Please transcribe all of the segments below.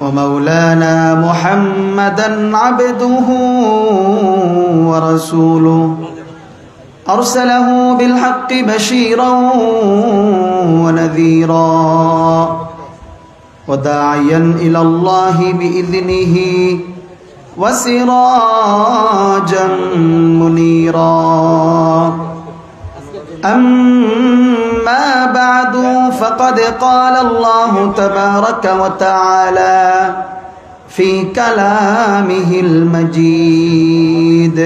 ومولانا محمدا عبده ورسوله أرسله بالحق بشيرا ونذيرا وداعيا إلى الله بإذنه وسراجا منيرا أما بعد فقد قال الله تبارك وتعالى في كلامه المجيد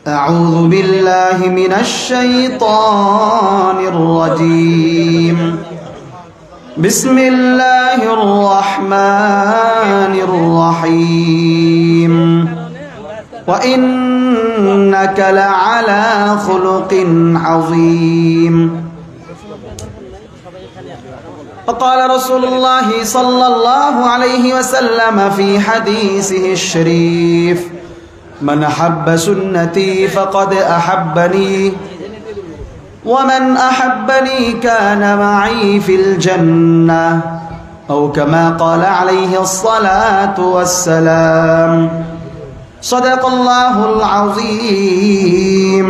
أعوذ بالله من الشيطان الرجيم بسم الله الرحمن الرحيم وإنك لعلى خلق عظيم وقال رسول الله صلى الله عليه وسلم في حديثه الشريف من أحب سنتي فقد أحبني ومن أحبني كان معي في الجنة أو كما قال عليه الصلاة والسلام صدق الله العظيم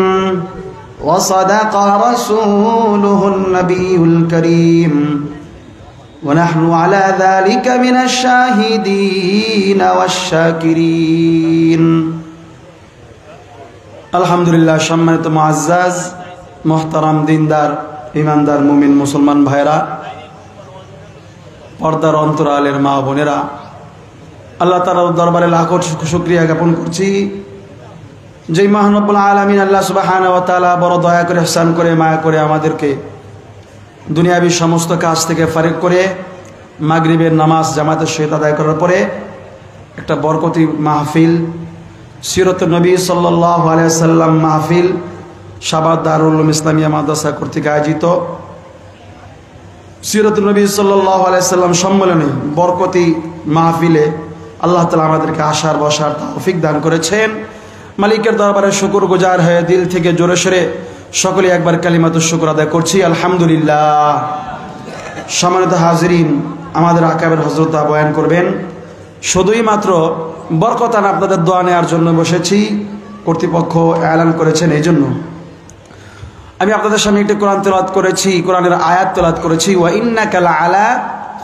وصدق رسوله النبي الكريم ونحن على ذلك من الشاهدين والشاكرين الحمد لله সম্মানিত মুআজ্জাজ মোহতারাম দিনদার ইমানদার মুমিন মুসলমান ভাইরা পর্দার অন্তরালের মা বোনেরা আল্লাহ তাআলার দরবারে লাখো শুকরিয়া জ্ঞাপন করছি যে মহান রব্বুল আলামিন আল্লাহ সুবহানাহু ওয়া তাআলা বড় দয়া করে ইহসান করে মায়া করে আমাদেরকে দুনিয়াবি সমস্ত কাজ থেকে ফারিগ করে মাগরিবের নামাজ জামাতের সহিত আদায় করার পরে একটা বরকতি মাহফিল সিরাতুন নবী সাল্লাল্লাহু আলাইহি ওয়াসাল্লাম মাহফিল শাবাদ দারুল উলুম ইসলামিয়া মাদ্রাসা কর্তৃক আয়োজিত সিরাতুন নবী সাল্লাল্লাহু আলাইহি ওয়াসাল্লাম সম্মেলনে বরকতি মাহফিলে আল্লাহ তাআলা আমাদেরকে আসার বসার তৌফিক দান করেছেন। মালিকের দরবারে শুকরগুজার হয়ে দিল থেকে জোরে সোরে সকলে একবার কালিমাতুশ শুকর আদায় করছি আলহামদুলিল্লাহ। সম্মানিত হাজিরিন, আমাদের আকাবের হযরত বয়ান করবেন, শুধুই মাত্র বরকতান আপনাদের দোয়া নেওয়ার জন্য বসেছি, কর্তৃপক্ষ এলান করেছেন এই জন্য। আমি আপনাদের সামনে একটি কোরআন তেলাওয়াত করেছি, কোরআনের আয়াত তেলাওয়াত করেছি, ওয়া ইন্নাকা লাআলা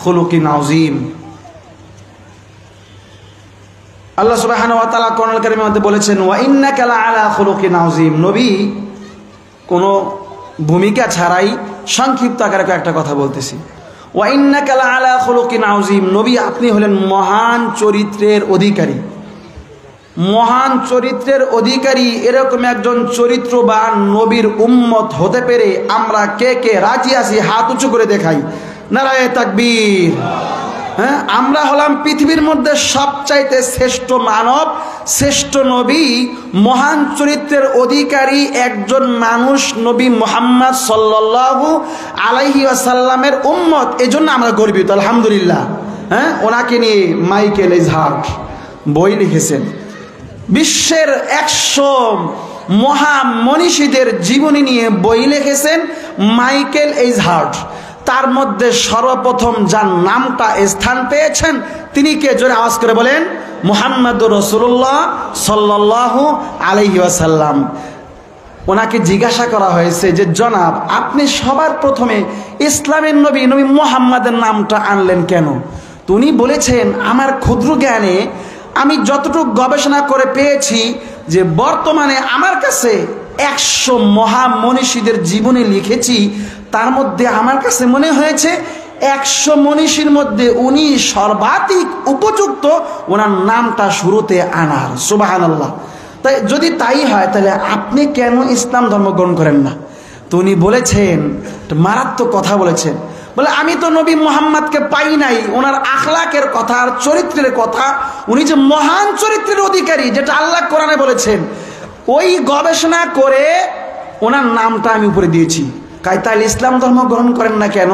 খুলুকিন আযীম। আল্লাহ সুবহানাহু ওয়া তাআলা কোরআনুল কারীমের মধ্যে বলেছেন ওয়া ইন্নাকা লাআলা খুলুকিন আযীম। নবী কোনো ভূমিকা ছাড়াই সংক্ষিপ্ত আকারে একটা কথা বলতেছি, ওয়া ইন্নাকা লাআলা খুলুকিন আযীম। নবী আপনি হলেন মহান চরিত্রের অধিকারী, মহান চরিত্রের অধিকারী। এরকম একজন চরিত্রবান নবীর উম্মত হতে পেরে আমরা কে কে রাজি আছি? হাত উঁচু করে দেখাই, নারায়ে তাকবীর। হ্যাঁ, আমরা হলাম পৃথিবীর মধ্যে সবচাইতে শ্রেষ্ঠ মানব, শ্রেষ্ঠ নবী, মহান চরিত্রের অধিকারী একজন মানুষ নবী মুহাম্মদ সাল্লাল্লাহু আলাইহি ওয়াসাল্লামের উম্মত। এজন্য আমরা গর্বিত আলহামদুলিল্লাহ। হ্যাঁ, ওনাকে নিয়ে মাইকেল এজহার্ট বই লিখেছেন, বিশ্বের 100 মহামনীষীদের জীবনী নিয়ে বই লিখেছেন মাইকেল এজহার্ট। তার মধ্যে সর্বপ্রথম যার নামটা স্থান পেয়েছেন তিনি কে? জোরে আওয়াজ করে বলেন, মুহাম্মদুর রাসূলুল্লাহ সাল্লাল্লাহু আলাইহি ওয়াসাল্লাম। ওনাকে জিজ্ঞাসা করা হয়েছে যে জনাব, আপনি সবার প্রথমে ইসলামের নবী নবী মুহাম্মাদের নামটা আনলেন কেন? তো উনি বলেছেন, আমার ক্ষুদ্র জ্ঞানে আমি যতটুকু গবেষণা করে পেয়েছি যে বর্তমানে আমার কাছে 100 মহামনীষীদের জীবনী লিখেছি, তার মধ্যে আমার কাছে মনে হয়েছে 100 মনীষীর মধ্যে উনি সর্বাধিক উপযুক্ত ওনার নামটা শুরুতে আনার। সুবহানাল্লাহ। তাই যদি তাই হয় তাহলে আপনি কেন ইসলাম ধর্ম গ্রহণ করেন না? তো উনি বলেছেন, মারাত্মক কথা বলেছেন, বলে আমি তো নবী মুহাম্মদকে পাই নাই, ওনার আখলাকের কথা আর চরিত্রের কথা, উনি যে মহান চরিত্রের অধিকারী যেটা আল্লাহ কোরআনে বলেছেন, ওই গবেষণা করে ওনার নামটা আমি উপরে দিয়েছি। তাইলে ইসলাম ধর্ম গ্রহণ করেন না কেন?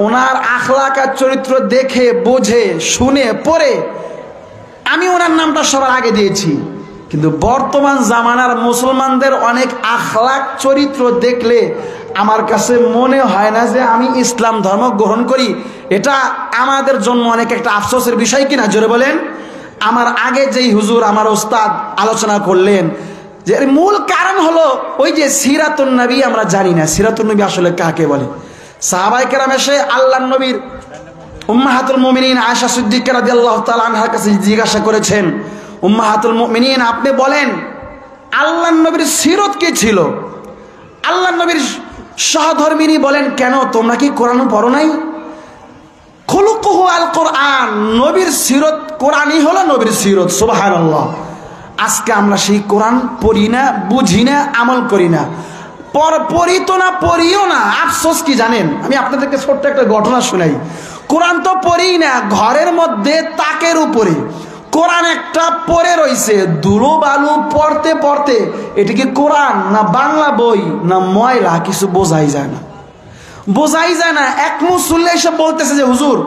ওনার আখলাক আর চরিত্র দেখে বুঝে শুনে পড়ে আমি ওনার নামটা সবার আগে দিয়েছি। কিন্তু বর্তমান জামানার মুসলমানদের অনেক আখলাক চরিত্র দেখলে আমার কাছে মনে হয় না যে আমি ইসলাম ধর্ম গ্রহণ করি। এটা আমাদের জন্য অনেক একটা আফসোসের বিষয় কিনা, জোরে বলেন। আমার আগে যেই হুজুর আমার ওস্তাদ আলোচনা করলেন যে এর মূল কারণ হলো ওই যে সিরাতুন নবী আমরা জানি না সিরাতুন নবী আসলে কাকে বলে। সাহাবায়ে কেরাম এসে আল্লাহর নবীর উম্মাহাতুল মুমিনিন আয়েশা সিদ্দিকা রাদিয়াল্লাহু তাআলা আনহার কাছে জিজ্ঞাসা করেছেন, উম্মাহাতুল মুমিনিন আপনি বলেন আল্লাহর নবীর সিরত কি ছিল? আল্লাহর নবীর সহধর্মিনী বলেন, কেন তোমরা কি কোরআন পড়ো নাই? খুলুকুহু আল কোরআন, নবীর সিরত কোরআনই হলো নবীর সিরত। সুবহানাল্লাহ। আজকে আমরা সেই কোরআন পড়ি না, বুঝি না, আমল করি না। পড়ি তো না, পড়িও না। আফসোস কি জানেন, আমি আপনাদেরকে ছোট্ট একটা ঘটনা শোনাই। কোরআন তো পড়ি না, ঘরের মধ্যে তাকের উপরে কোরআন একটা পড়ে রইছে, ধুলো বালু পড়তে পড়তে এটা কি কোরআন না বাংলা বই না ময়লা কিছু বোঝাই যায় না, বোঝাই যায় না। এক মুসল্লি এসে বলতেছে যে হুজুর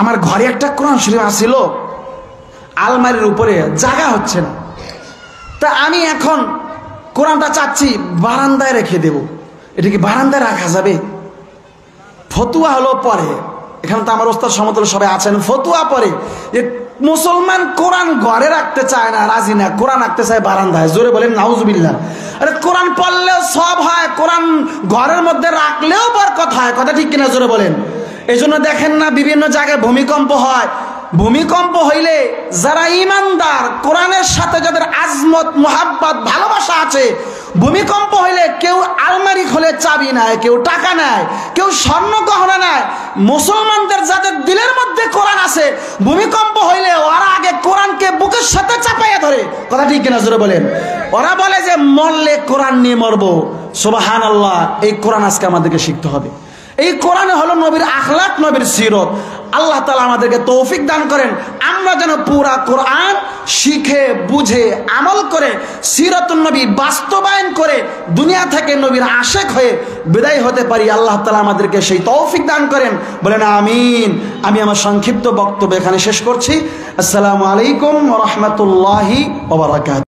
আমার ঘরে একটা কোরআন শরীফ আছিল, আলমারির উপরে জায়গা হচ্ছে না, তা আমি এখন কোরআনটা চাচ্ছি বারান্দায় রেখে দেব, এটা কি বারান্দায় রাখা যাবে? ফতুয়া হলো পরে, এখানে তো আমার ওস্তাদ সমতল সবাই আছেন, ফতুয়া পরে যে মুসলমান কোরআন ঘরে রাখতে চায় না, রাজি না, কোরআন রাখতে চায় বারান্দায়। জোরে বলেন নাউজুবিল্লাহ। আরে কোরআন পড়লেও সব হয়, কোরআন ঘরের মধ্যে রাখলেও বরকত হয়, কথা ঠিক কিনা জোরে বলেন। এই জন্য দেখেন না বিভিন্ন জায়গায় ভূমিকম্প হয়, ভূমিকম্প হইলে যারা ইমানদার কোরআনের সাথে যাদের আজমত মোহাব্বত ভালোবাসা আছে, ভূমিকম্প হইলে কেউ আলমারি খুলে চাবি নেয়, কেউ টাকা নেয়, কেউ স্বর্ণ গহনা নেয়। মুসলমানদের যাদের দিলের মধ্যে কোরআন আছে, ভূমিকম্প হইলে ওরা আগে কোরআনকে বুকের সাথে চাপাইয়া ধরে, কথা ঠিক কিনা জোরে বলেন। ওরা বলে যে মরলে কোরআন নিয়ে মরবো। সুবহানাল্লাহ। এই কোরআন আজকে আমাদেরকে শিখতে হবে। এই কোরআনে হলো নবীর আখলাক, নবীর সিরত। আল্লাহ তাআলা আমাদেরকে তৌফিক দান করেন, আমরা যেন পুরা কোরআন শিখে বুঝে আমল করে সিরাতুন নবী বাস্তবায়ন করে দুনিয়া থেকে নবীর আশেক হয়ে বিদায় হতে পারি। আল্লাহ তাআলা আমাদেরকে সেই তৌফিক দান করেন, বলেন আমিন। আমি আমার সংক্ষিপ্ত বক্তব্য এখানে শেষ করছি। আসসালামু আলাইকুম ওয়া রাহমাতুল্লাহি ওয়া বারাকাতুহু।